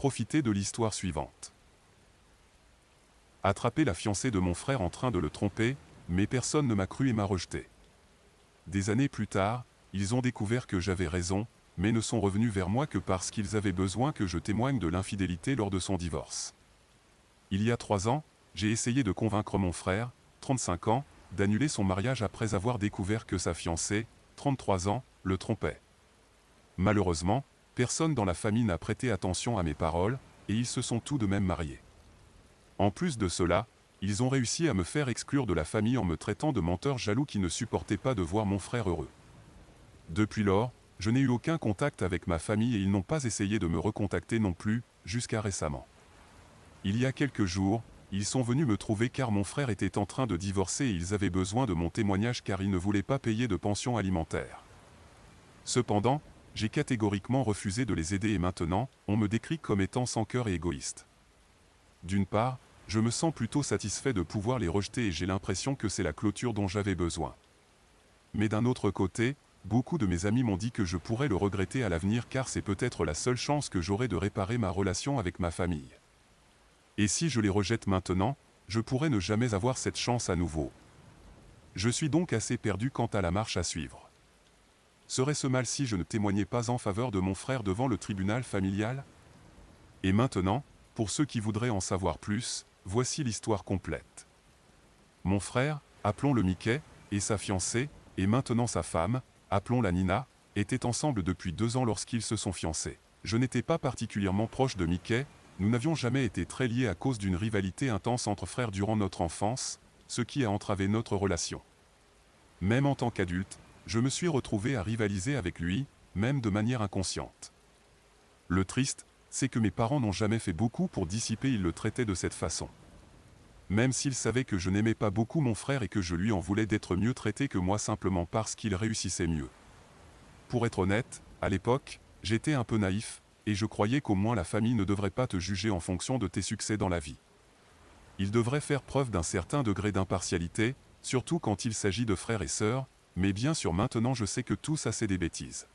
profiter de l'histoire suivante. Attraper la fiancée de mon frère en train de le tromper, mais personne ne m'a cru et m'a rejeté. Des années plus tard, ils ont découvert que j'avais raison, mais ne sont revenus vers moi que parce qu'ils avaient besoin que je témoigne de l'infidélité lors de son divorce. Il y a 3 ans, j'ai essayé de convaincre mon frère, 35 ans, d'annuler son mariage après avoir découvert que sa fiancée, 33 ans, le trompait. Malheureusement, personne dans la famille n'a prêté attention à mes paroles, et ils se sont tout de même mariés. En plus de cela, ils ont réussi à me faire exclure de la famille en me traitant de menteur jaloux qui ne supportait pas de voir mon frère heureux. Depuis lors, je n'ai eu aucun contact avec ma famille et ils n'ont pas essayé de me recontacter non plus, jusqu'à récemment. Il y a quelques jours, ils sont venus me trouver car mon frère était en train de divorcer et ils avaient besoin de mon témoignage car ils ne voulaient pas payer de pension alimentaire. Cependant, j'ai catégoriquement refusé de les aider et maintenant, on me décrit comme étant sans cœur et égoïste. D'une part, je me sens plutôt satisfait de pouvoir les rejeter et j'ai l'impression que c'est la clôture dont j'avais besoin. Mais d'un autre côté, beaucoup de mes amis m'ont dit que je pourrais le regretter à l'avenir car c'est peut-être la seule chance que j'aurai de réparer ma relation avec ma famille. Et si je les rejette maintenant, je pourrais ne jamais avoir cette chance à nouveau. Je suis donc assez perdu quant à la marche à suivre. Serait-ce mal si je ne témoignais pas en faveur de mon frère devant le tribunal familial? Et maintenant, pour ceux qui voudraient en savoir plus, voici l'histoire complète. Mon frère, appelons-le Mickey, et sa fiancée, et maintenant sa femme, appelons-la Nina, étaient ensemble depuis 2 ans lorsqu'ils se sont fiancés. Je n'étais pas particulièrement proche de Mickey, nous n'avions jamais été très liés à cause d'une rivalité intense entre frères durant notre enfance, ce qui a entravé notre relation. Même en tant qu'adulte, je me suis retrouvé à rivaliser avec lui, même de manière inconsciente. Le triste, c'est que mes parents n'ont jamais fait beaucoup pour dissiper, ils le traitaient de cette façon. Même s'ils savaient que je n'aimais pas beaucoup mon frère et que je lui en voulais d'être mieux traité que moi simplement parce qu'il réussissait mieux. Pour être honnête, à l'époque, j'étais un peu naïf, et je croyais qu'au moins la famille ne devrait pas te juger en fonction de tes succès dans la vie. Ils devraient faire preuve d'un certain degré d'impartialité, surtout quand il s'agit de frères et sœurs, mais bien sûr maintenant je sais que tout ça c'est des bêtises.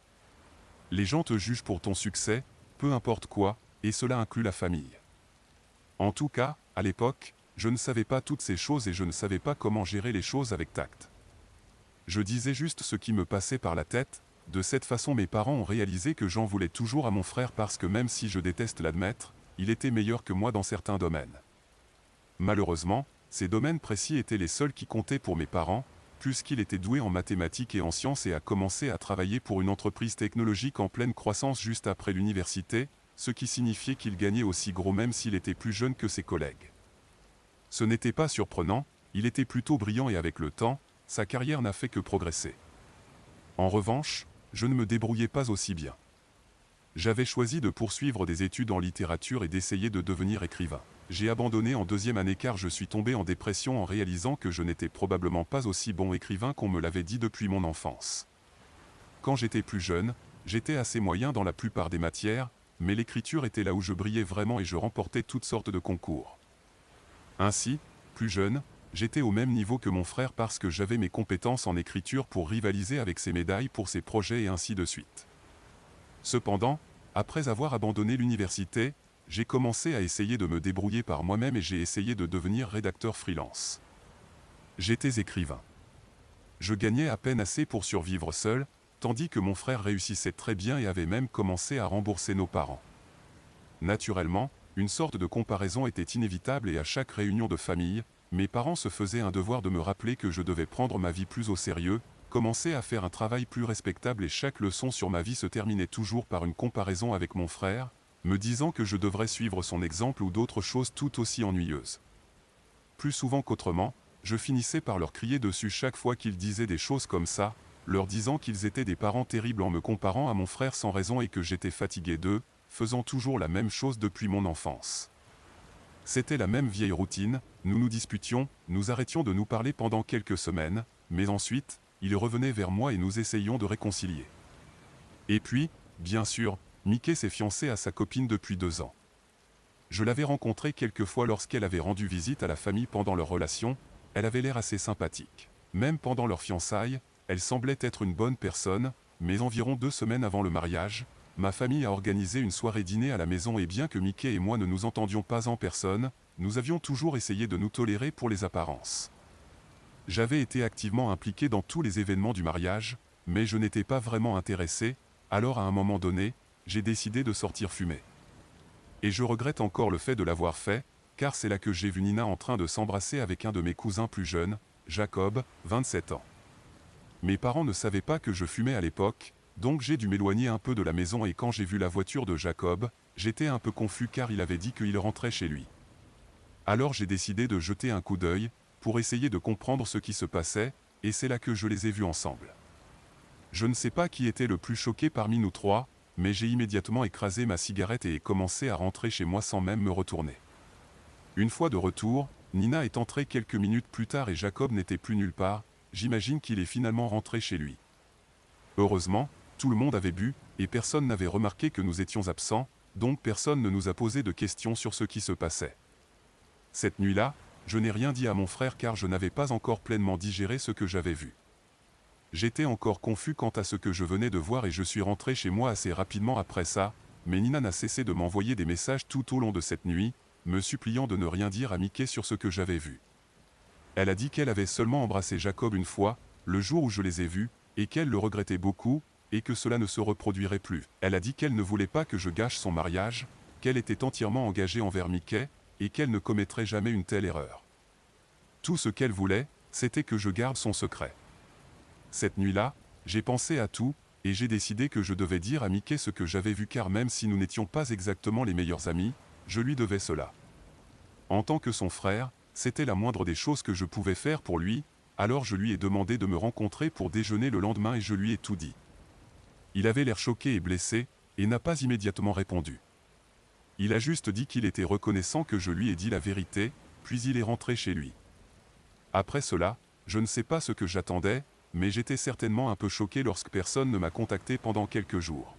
Les gens te jugent pour ton succès, peu importe quoi, et cela inclut la famille. En tout cas, à l'époque, je ne savais pas toutes ces choses et je ne savais pas comment gérer les choses avec tact. Je disais juste ce qui me passait par la tête. De cette façon mes parents ont réalisé que j'en voulais toujours à mon frère parce que même si je déteste l'admettre, il était meilleur que moi dans certains domaines. Malheureusement, ces domaines précis étaient les seuls qui comptaient pour mes parents, puisqu'il était doué en mathématiques et en sciences et a commencé à travailler pour une entreprise technologique en pleine croissance juste après l'université, ce qui signifiait qu'il gagnait aussi gros même s'il était plus jeune que ses collègues. Ce n'était pas surprenant, il était plutôt brillant et avec le temps, sa carrière n'a fait que progresser. En revanche, je ne me débrouillais pas aussi bien. J'avais choisi de poursuivre des études en littérature et d'essayer de devenir écrivain. J'ai abandonné en 2e année car je suis tombé en dépression en réalisant que je n'étais probablement pas aussi bon écrivain qu'on me l'avait dit depuis mon enfance. Quand j'étais plus jeune, j'étais assez moyen dans la plupart des matières, mais l'écriture était là où je brillais vraiment et je remportais toutes sortes de concours. Ainsi, plus jeune, j'étais au même niveau que mon frère parce que j'avais mes compétences en écriture pour rivaliser avec ses médailles pour ses projets et ainsi de suite. Cependant, après avoir abandonné l'université, j'ai commencé à essayer de me débrouiller par moi-même et j'ai essayé de devenir rédacteur freelance. J'étais écrivain. Je gagnais à peine assez pour survivre seul, tandis que mon frère réussissait très bien et avait même commencé à rembourser nos parents. Naturellement, une sorte de comparaison était inévitable et à chaque réunion de famille, mes parents se faisaient un devoir de me rappeler que je devais prendre ma vie plus au sérieux, commencer à faire un travail plus respectable et chaque leçon sur ma vie se terminait toujours par une comparaison avec mon frère, me disant que je devrais suivre son exemple ou d'autres choses tout aussi ennuyeuses. Plus souvent qu'autrement, je finissais par leur crier dessus chaque fois qu'ils disaient des choses comme ça, leur disant qu'ils étaient des parents terribles en me comparant à mon frère sans raison et que j'étais fatigué d'eux, faisant toujours la même chose depuis mon enfance. C'était la même vieille routine, nous nous disputions, nous arrêtions de nous parler pendant quelques semaines, mais ensuite, ils revenaient vers moi et nous essayions de réconcilier. Et puis, bien sûr, Mickey s'est fiancé à sa copine depuis 2 ans. Je l'avais rencontrée quelques fois lorsqu'elle avait rendu visite à la famille pendant leur relation, elle avait l'air assez sympathique. Même pendant leur fiançailles, elle semblait être une bonne personne, mais environ 2 semaines avant le mariage, ma famille a organisé une soirée dîner à la maison et bien que Mickey et moi ne nous entendions pas en personne, nous avions toujours essayé de nous tolérer pour les apparences. J'avais été activement impliqué dans tous les événements du mariage, mais je n'étais pas vraiment intéressé, alors à un moment donné, j'ai décidé de sortir fumer. Et je regrette encore le fait de l'avoir fait, car c'est là que j'ai vu Nina en train de s'embrasser avec un de mes cousins plus jeunes, Jacob, 27 ans. Mes parents ne savaient pas que je fumais à l'époque, donc j'ai dû m'éloigner un peu de la maison et quand j'ai vu la voiture de Jacob, j'étais un peu confus car il avait dit qu'il rentrait chez lui. Alors j'ai décidé de jeter un coup d'œil, pour essayer de comprendre ce qui se passait, et c'est là que je les ai vus ensemble. Je ne sais pas qui était le plus choqué parmi nous trois, mais j'ai immédiatement écrasé ma cigarette et ai commencé à rentrer chez moi sans même me retourner. Une fois de retour, Nina est entrée quelques minutes plus tard et Jacob n'était plus nulle part, j'imagine qu'il est finalement rentré chez lui. Heureusement, tout le monde avait bu, et personne n'avait remarqué que nous étions absents, donc personne ne nous a posé de questions sur ce qui se passait. Cette nuit-là, je n'ai rien dit à mon frère car je n'avais pas encore pleinement digéré ce que j'avais vu. J'étais encore confus quant à ce que je venais de voir et je suis rentré chez moi assez rapidement après ça, mais Nina n'a cessé de m'envoyer des messages tout au long de cette nuit, me suppliant de ne rien dire à Mickey sur ce que j'avais vu. Elle a dit qu'elle avait seulement embrassé Jacob une fois, le jour où je les ai vus, et qu'elle le regrettait beaucoup, et que cela ne se reproduirait plus. Elle a dit qu'elle ne voulait pas que je gâche son mariage, qu'elle était entièrement engagée envers Mickey, et qu'elle ne commettrait jamais une telle erreur. Tout ce qu'elle voulait, c'était que je garde son secret. Cette nuit-là, j'ai pensé à tout, et j'ai décidé que je devais dire à Mickey ce que j'avais vu car même si nous n'étions pas exactement les meilleurs amis, je lui devais cela. En tant que son frère, c'était la moindre des choses que je pouvais faire pour lui, alors je lui ai demandé de me rencontrer pour déjeuner le lendemain et je lui ai tout dit. Il avait l'air choqué et blessé, et n'a pas immédiatement répondu. Il a juste dit qu'il était reconnaissant que je lui ai dit la vérité, puis il est rentré chez lui. Après cela, je ne sais pas ce que j'attendais, mais j'étais certainement un peu choqué lorsque personne ne m'a contacté pendant quelques jours.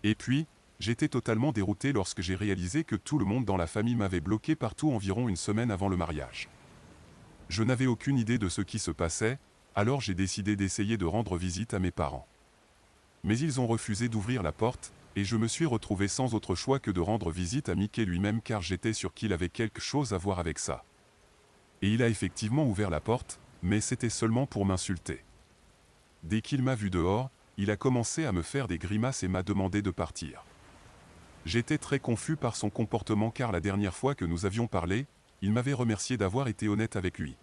Et puis, j'étais totalement dérouté lorsque j'ai réalisé que tout le monde dans la famille m'avait bloqué partout environ une semaine avant le mariage. Je n'avais aucune idée de ce qui se passait, alors j'ai décidé d'essayer de rendre visite à mes parents. Mais ils ont refusé d'ouvrir la porte, et je me suis retrouvé sans autre choix que de rendre visite à Mickey lui-même car j'étais sûr qu'il avait quelque chose à voir avec ça. Et il a effectivement ouvert la porte, mais c'était seulement pour m'insulter. Dès qu'il m'a vu dehors, il a commencé à me faire des grimaces et m'a demandé de partir. J'étais très confus par son comportement car la dernière fois que nous avions parlé, il m'avait remercié d'avoir été honnête avec lui.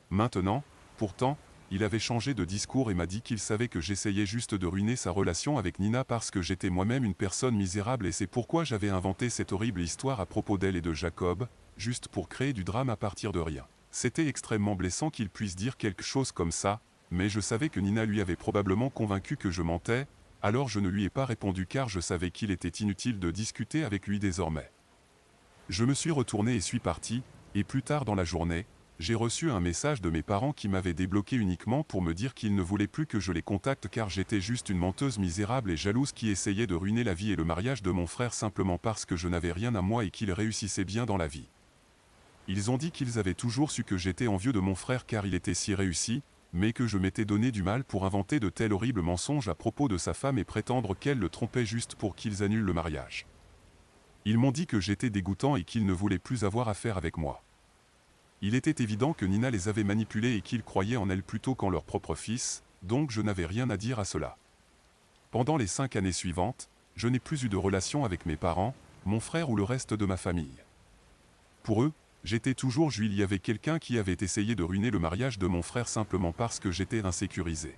Maintenant, pourtant, il avait changé de discours et m'a dit qu'il savait que j'essayais juste de ruiner sa relation avec Nina parce que j'étais moi-même une personne misérable et c'est pourquoi j'avais inventé cette horrible histoire à propos d'elle et de Jacob, juste pour créer du drame à partir de rien. C'était extrêmement blessant qu'il puisse dire quelque chose comme ça, mais je savais que Nina lui avait probablement convaincu que je mentais, alors je ne lui ai pas répondu car je savais qu'il était inutile de discuter avec lui désormais. Je me suis retourné et suis parti, et plus tard dans la journée, j'ai reçu un message de mes parents qui m'avaient débloqué uniquement pour me dire qu'ils ne voulaient plus que je les contacte car j'étais juste une menteuse misérable et jalouse qui essayait de ruiner la vie et le mariage de mon frère simplement parce que je n'avais rien à moi et qu'il réussissait bien dans la vie. Ils ont dit qu'ils avaient toujours su que j'étais envieux de mon frère car il était si réussi, mais que je m'étais donné du mal pour inventer de tels horribles mensonges à propos de sa femme et prétendre qu'elle le trompait juste pour qu'ils annulent le mariage. Ils m'ont dit que j'étais dégoûtant et qu'ils ne voulaient plus avoir affaire avec moi. Il était évident que Nina les avait manipulés et qu'ils croyaient en elle plutôt qu'en leur propre fils, donc je n'avais rien à dire à cela. Pendant les 5 années suivantes, je n'ai plus eu de relation avec mes parents, mon frère ou le reste de ma famille. Pour eux, j'étais toujours il y avait quelqu'un qui avait essayé de ruiner le mariage de mon frère simplement parce que j'étais insécurisé.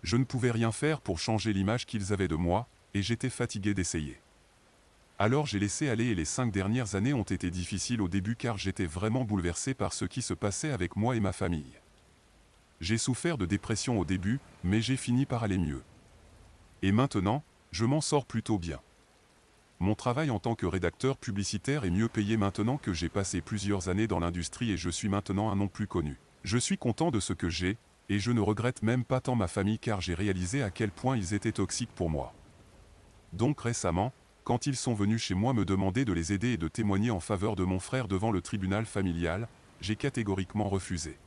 Je ne pouvais rien faire pour changer l'image qu'ils avaient de moi, et j'étais fatigué d'essayer. Alors j'ai laissé aller et les 5 dernières années ont été difficiles au début car j'étais vraiment bouleversé par ce qui se passait avec moi et ma famille. J'ai souffert de dépression au début, mais j'ai fini par aller mieux. Et maintenant, je m'en sors plutôt bien. Mon travail en tant que rédacteur publicitaire est mieux payé maintenant que j'ai passé plusieurs années dans l'industrie et je suis maintenant un nom plus connu. Je suis content de ce que j'ai, et je ne regrette même pas tant ma famille car j'ai réalisé à quel point ils étaient toxiques pour moi. Donc récemment, quand ils sont venus chez moi me demander de les aider et de témoigner en faveur de mon frère devant le tribunal familial, j'ai catégoriquement refusé.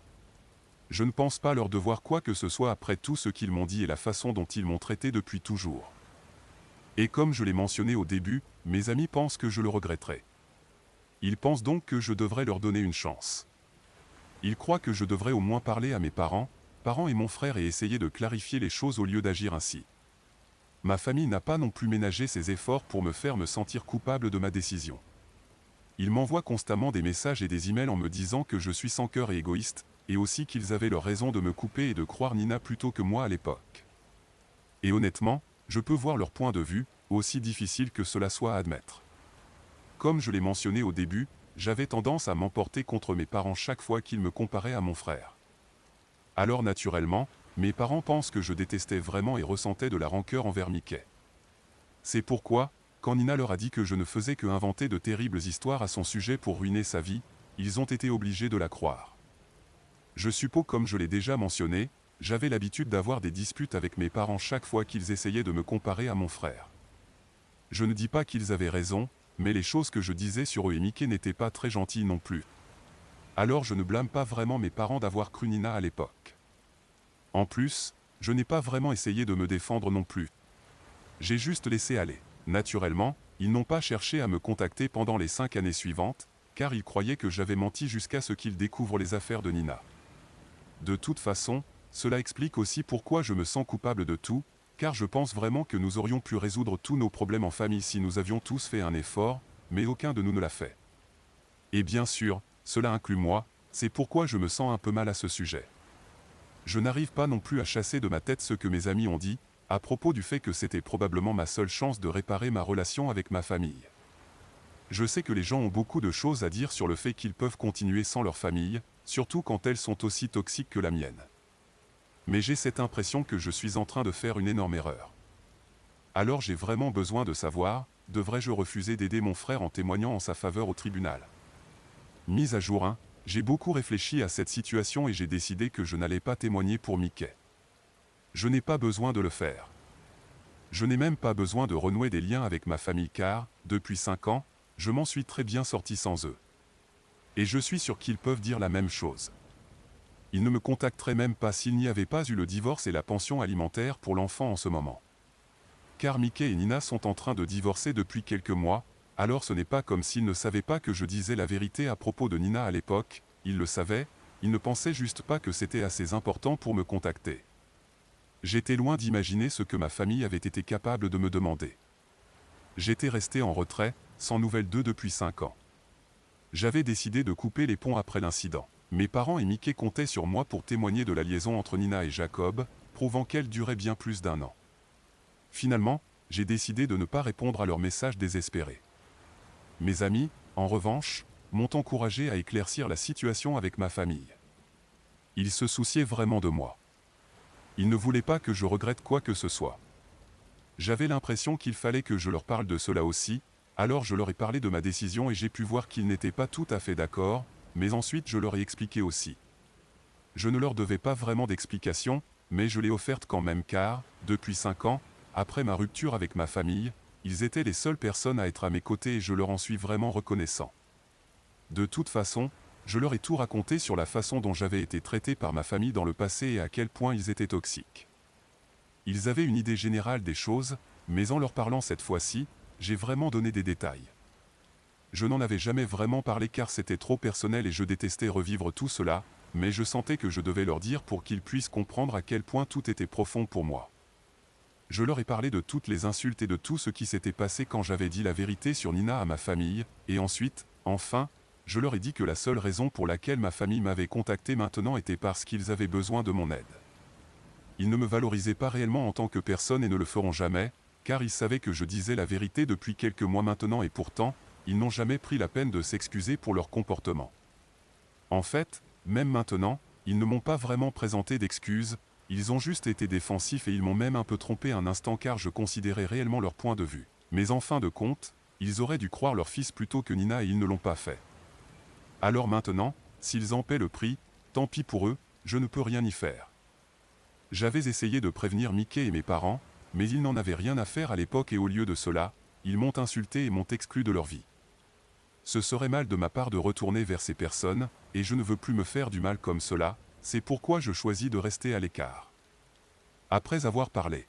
Je ne pense pas leur devoir quoi que ce soit après tout ce qu'ils m'ont dit et la façon dont ils m'ont traité depuis toujours. Et comme je l'ai mentionné au début, mes amis pensent que je le regretterai. Ils pensent donc que je devrais leur donner une chance. Ils croient que je devrais au moins parler à mes parents et mon frère et essayer de clarifier les choses au lieu d'agir ainsi. Ma famille n'a pas non plus ménagé ses efforts pour me faire me sentir coupable de ma décision. Ils m'envoient constamment des messages et des emails en me disant que je suis sans cœur et égoïste, et aussi qu'ils avaient leur raison de me couper et de croire Nina plutôt que moi à l'époque. Et honnêtement, je peux voir leur point de vue, aussi difficile que cela soit à admettre. Comme je l'ai mentionné au début, j'avais tendance à m'emporter contre mes parents chaque fois qu'ils me comparaient à mon frère. Alors naturellement, mes parents pensent que je détestais vraiment et ressentais de la rancœur envers Mickey. C'est pourquoi, quand Nina leur a dit que je ne faisais que inventer de terribles histoires à son sujet pour ruiner sa vie, ils ont été obligés de la croire. Je suppose, comme je l'ai déjà mentionné, j'avais l'habitude d'avoir des disputes avec mes parents chaque fois qu'ils essayaient de me comparer à mon frère. Je ne dis pas qu'ils avaient raison, mais les choses que je disais sur eux et Mickey n'étaient pas très gentilles non plus. Alors je ne blâme pas vraiment mes parents d'avoir cru Nina à l'époque. En plus, je n'ai pas vraiment essayé de me défendre non plus. J'ai juste laissé aller. Naturellement, ils n'ont pas cherché à me contacter pendant les 5 années suivantes, car ils croyaient que j'avais menti jusqu'à ce qu'ils découvrent les affaires de Nina. De toute façon, cela explique aussi pourquoi je me sens coupable de tout, car je pense vraiment que nous aurions pu résoudre tous nos problèmes en famille si nous avions tous fait un effort, mais aucun de nous ne l'a fait. Et bien sûr, cela inclut moi, c'est pourquoi je me sens un peu mal à ce sujet. Je n'arrive pas non plus à chasser de ma tête ce que mes amis ont dit, à propos du fait que c'était probablement ma seule chance de réparer ma relation avec ma famille. Je sais que les gens ont beaucoup de choses à dire sur le fait qu'ils peuvent continuer sans leur famille, surtout quand elles sont aussi toxiques que la mienne. Mais j'ai cette impression que je suis en train de faire une énorme erreur. Alors j'ai vraiment besoin de savoir, devrais-je refuser d'aider mon frère en témoignant en sa faveur au tribunal? Mise à jour 1, j'ai beaucoup réfléchi à cette situation et j'ai décidé que je n'allais pas témoigner pour Mickey. Je n'ai pas besoin de le faire. Je n'ai même pas besoin de renouer des liens avec ma famille car, depuis 5 ans, je m'en suis très bien sorti sans eux. Et je suis sûr qu'ils peuvent dire la même chose. Ils ne me contacteraient même pas s'il n'y avait pas eu le divorce et la pension alimentaire pour l'enfant en ce moment. Car Mickey et Nina sont en train de divorcer depuis quelques mois, alors ce n'est pas comme s'ils ne savaient pas que je disais la vérité à propos de Nina à l'époque, ils le savaient, ils ne pensaient juste pas que c'était assez important pour me contacter. J'étais loin d'imaginer ce que ma famille avait été capable de me demander. J'étais resté en retrait, sans nouvelles d'eux depuis 5 ans. J'avais décidé de couper les ponts après l'incident. Mes parents et Mickey comptaient sur moi pour témoigner de la liaison entre Nina et Jacob, prouvant qu'elle durait bien plus d'1 an. Finalement, j'ai décidé de ne pas répondre à leurs messages désespérés. Mes amis, en revanche, m'ont encouragé à éclaircir la situation avec ma famille. Ils se souciaient vraiment de moi. Ils ne voulaient pas que je regrette quoi que ce soit. J'avais l'impression qu'il fallait que je leur parle de cela aussi, alors je leur ai parlé de ma décision et j'ai pu voir qu'ils n'étaient pas tout à fait d'accord, mais ensuite je leur ai expliqué aussi. Je ne leur devais pas vraiment d'explication, mais je l'ai offerte quand même car, depuis 5 ans, après ma rupture avec ma famille, ils étaient les seules personnes à être à mes côtés et je leur en suis vraiment reconnaissant. De toute façon, je leur ai tout raconté sur la façon dont j'avais été traité par ma famille dans le passé et à quel point ils étaient toxiques. Ils avaient une idée générale des choses, mais en leur parlant cette fois-ci, j'ai vraiment donné des détails. Je n'en avais jamais vraiment parlé car c'était trop personnel et je détestais revivre tout cela, mais je sentais que je devais leur dire pour qu'ils puissent comprendre à quel point tout était profond pour moi. Je leur ai parlé de toutes les insultes et de tout ce qui s'était passé quand j'avais dit la vérité sur Nina à ma famille, et ensuite, enfin, je leur ai dit que la seule raison pour laquelle ma famille m'avait contacté maintenant était parce qu'ils avaient besoin de mon aide. Ils ne me valorisaient pas réellement en tant que personne et ne le feront jamais, car ils savaient que je disais la vérité depuis quelques mois maintenant et pourtant, ils n'ont jamais pris la peine de s'excuser pour leur comportement. En fait, même maintenant, ils ne m'ont pas vraiment présenté d'excuses, ils ont juste été défensifs et ils m'ont même un peu trompé un instant car je considérais réellement leur point de vue. Mais en fin de compte, ils auraient dû croire leur fils plutôt que Nina et ils ne l'ont pas fait. Alors maintenant, s'ils en paient le prix, tant pis pour eux, je ne peux rien y faire. J'avais essayé de prévenir Mickey et mes parents, mais ils n'en avaient rien à faire à l'époque et au lieu de cela, ils m'ont insulté et m'ont exclu de leur vie. Ce serait mal de ma part de retourner vers ces personnes, et je ne veux plus me faire du mal comme cela, c'est pourquoi je choisis de rester à l'écart. Après avoir parlé,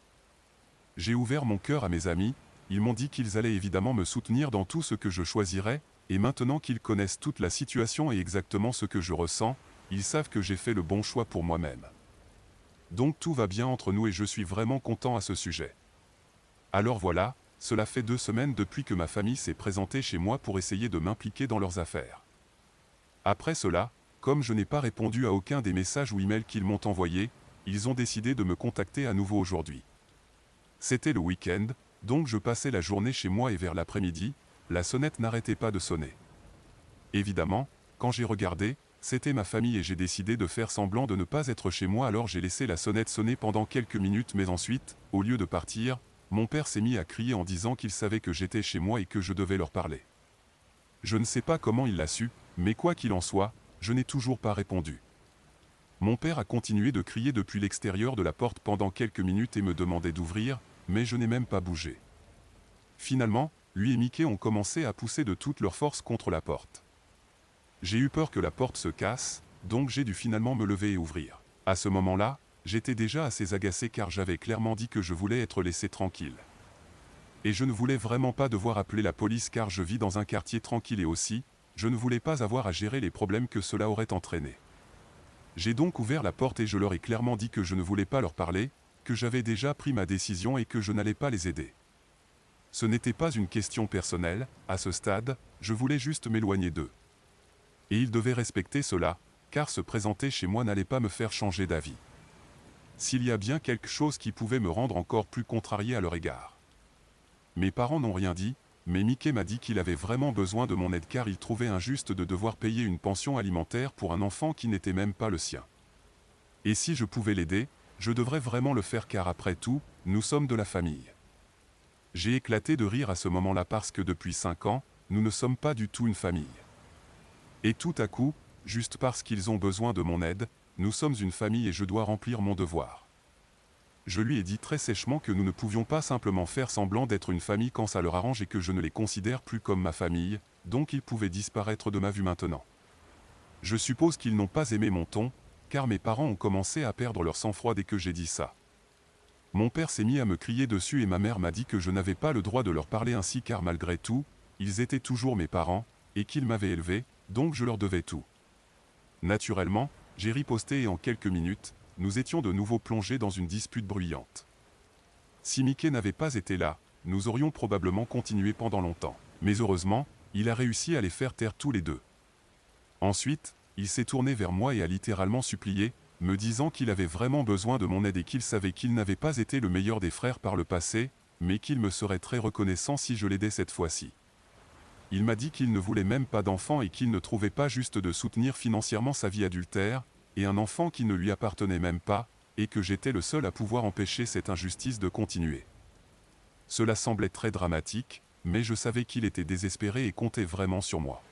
j'ai ouvert mon cœur à mes amis, ils m'ont dit qu'ils allaient évidemment me soutenir dans tout ce que je choisirais, et maintenant qu'ils connaissent toute la situation et exactement ce que je ressens, ils savent que j'ai fait le bon choix pour moi-même. Donc tout va bien entre nous et je suis vraiment content à ce sujet. Alors voilà, cela fait 2 semaines depuis que ma famille s'est présentée chez moi pour essayer de m'impliquer dans leurs affaires. Après cela, comme je n'ai pas répondu à aucun des messages ou emails qu'ils m'ont envoyés, ils ont décidé de me contacter à nouveau aujourd'hui. C'était le week-end, donc je passais la journée chez moi et vers l'après-midi, la sonnette n'arrêtait pas de sonner. Évidemment, quand j'ai regardé, c'était ma famille et j'ai décidé de faire semblant de ne pas être chez moi, alors j'ai laissé la sonnette sonner pendant quelques minutes, mais ensuite, au lieu de partir, mon père s'est mis à crier en disant qu'il savait que j'étais chez moi et que je devais leur parler. Je ne sais pas comment il l'a su, mais quoi qu'il en soit, je n'ai toujours pas répondu. Mon père a continué de crier depuis l'extérieur de la porte pendant quelques minutes et me demandait d'ouvrir, mais je n'ai même pas bougé. Finalement, lui et Mickey ont commencé à pousser de toute leur force contre la porte. J'ai eu peur que la porte se casse, donc j'ai dû finalement me lever et ouvrir. À ce moment-là, j'étais déjà assez agacé car j'avais clairement dit que je voulais être laissé tranquille. Et je ne voulais vraiment pas devoir appeler la police car je vis dans un quartier tranquille et aussi, je ne voulais pas avoir à gérer les problèmes que cela aurait entraîné. J'ai donc ouvert la porte et je leur ai clairement dit que je ne voulais pas leur parler, que j'avais déjà pris ma décision et que je n'allais pas les aider. Ce n'était pas une question personnelle, à ce stade, je voulais juste m'éloigner d'eux. Et ils devaient respecter cela, car se présenter chez moi n'allait pas me faire changer d'avis. S'il y a bien quelque chose qui pouvait me rendre encore plus contrarié à leur égard. Mes parents n'ont rien dit, mais Mickey m'a dit qu'il avait vraiment besoin de mon aide car il trouvait injuste de devoir payer une pension alimentaire pour un enfant qui n'était même pas le sien. Et si je pouvais l'aider, je devrais vraiment le faire car après tout, nous sommes de la famille. J'ai éclaté de rire à ce moment-là parce que depuis 5 ans, nous ne sommes pas du tout une famille. Et tout à coup, juste parce qu'ils ont besoin de mon aide, nous sommes une famille et je dois remplir mon devoir. Je lui ai dit très sèchement que nous ne pouvions pas simplement faire semblant d'être une famille quand ça leur arrange et que je ne les considère plus comme ma famille, donc ils pouvaient disparaître de ma vue maintenant. Je suppose qu'ils n'ont pas aimé mon ton, car mes parents ont commencé à perdre leur sang-froid dès que j'ai dit ça. Mon père s'est mis à me crier dessus et ma mère m'a dit que je n'avais pas le droit de leur parler ainsi car malgré tout, ils étaient toujours mes parents, et qu'ils m'avaient élevé, donc je leur devais tout. Naturellement, j'ai riposté et en quelques minutes, nous étions de nouveau plongés dans une dispute bruyante. Si Mickey n'avait pas été là, nous aurions probablement continué pendant longtemps. Mais heureusement, il a réussi à les faire taire tous les deux. Ensuite, il s'est tourné vers moi et a littéralement supplié, me disant qu'il avait vraiment besoin de mon aide et qu'il savait qu'il n'avait pas été le meilleur des frères par le passé, mais qu'il me serait très reconnaissant si je l'aidais cette fois-ci. Il m'a dit qu'il ne voulait même pas d'enfant et qu'il ne trouvait pas juste de soutenir financièrement sa vie adultère, et un enfant qui ne lui appartenait même pas, et que j'étais le seul à pouvoir empêcher cette injustice de continuer. Cela semblait très dramatique, mais je savais qu'il était désespéré et comptait vraiment sur moi.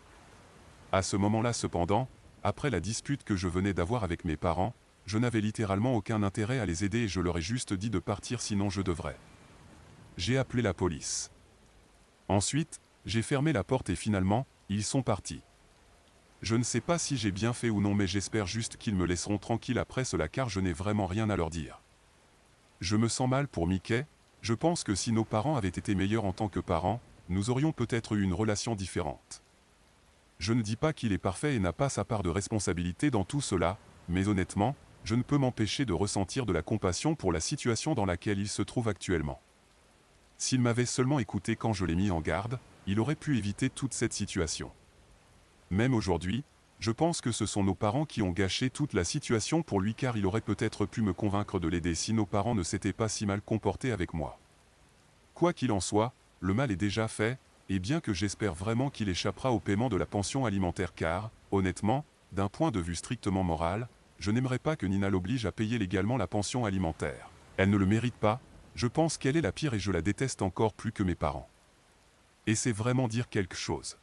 À ce moment-là cependant, après la dispute que je venais d'avoir avec mes parents, je n'avais littéralement aucun intérêt à les aider et je leur ai juste dit de partir sinon je devrais. J'ai appelé la police. Ensuite, j'ai fermé la porte et finalement, ils sont partis. Je ne sais pas si j'ai bien fait ou non mais j'espère juste qu'ils me laisseront tranquille après cela car je n'ai vraiment rien à leur dire. Je me sens mal pour Mickey, je pense que si nos parents avaient été meilleurs en tant que parents, nous aurions peut-être eu une relation différente. Je ne dis pas qu'il est parfait et n'a pas sa part de responsabilité dans tout cela, mais honnêtement, je ne peux m'empêcher de ressentir de la compassion pour la situation dans laquelle il se trouve actuellement. S'il m'avait seulement écouté quand je l'ai mis en garde, il aurait pu éviter toute cette situation. Même aujourd'hui, je pense que ce sont nos parents qui ont gâché toute la situation pour lui car il aurait peut-être pu me convaincre de l'aider si nos parents ne s'étaient pas si mal comportés avec moi. Quoi qu'il en soit, le mal est déjà fait, et bien que j'espère vraiment qu'il échappera au paiement de la pension alimentaire car, honnêtement, d'un point de vue strictement moral, je n'aimerais pas que Nina l'oblige à payer légalement la pension alimentaire. Elle ne le mérite pas, je pense qu'elle est la pire et je la déteste encore plus que mes parents. Et c'est vraiment dire quelque chose.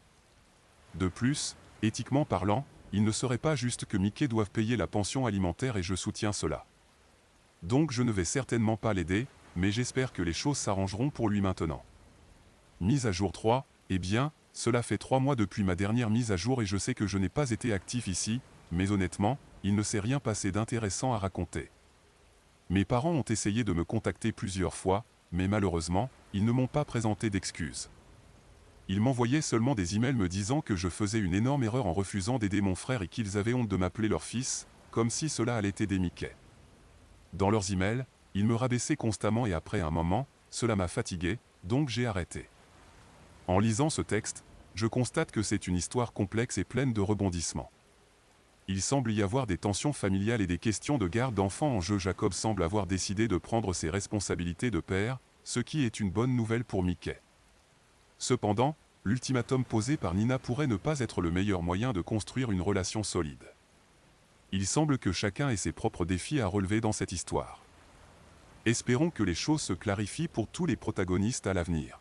De plus, éthiquement parlant, il ne serait pas juste que Mickey doive payer la pension alimentaire et je soutiens cela. Donc je ne vais certainement pas l'aider, mais j'espère que les choses s'arrangeront pour lui maintenant. Mise à jour 3, eh bien, cela fait 3 mois depuis ma dernière mise à jour et je sais que je n'ai pas été actif ici, mais honnêtement, il ne s'est rien passé d'intéressant à raconter. Mes parents ont essayé de me contacter plusieurs fois, mais malheureusement, ils ne m'ont pas présenté d'excuses. Ils m'envoyaient seulement des emails me disant que je faisais une énorme erreur en refusant d'aider mon frère et qu'ils avaient honte de m'appeler leur fils, comme si cela allait aider Mickey. Dans leurs emails, ils me rabaissaient constamment et après un moment, cela m'a fatigué, donc j'ai arrêté. En lisant ce texte, je constate que c'est une histoire complexe et pleine de rebondissements. Il semble y avoir des tensions familiales et des questions de garde d'enfants en jeu. Jacob semble avoir décidé de prendre ses responsabilités de père, ce qui est une bonne nouvelle pour Mickey. Cependant, l'ultimatum posé par Nina pourrait ne pas être le meilleur moyen de construire une relation solide. Il semble que chacun ait ses propres défis à relever dans cette histoire. Espérons que les choses se clarifient pour tous les protagonistes à l'avenir.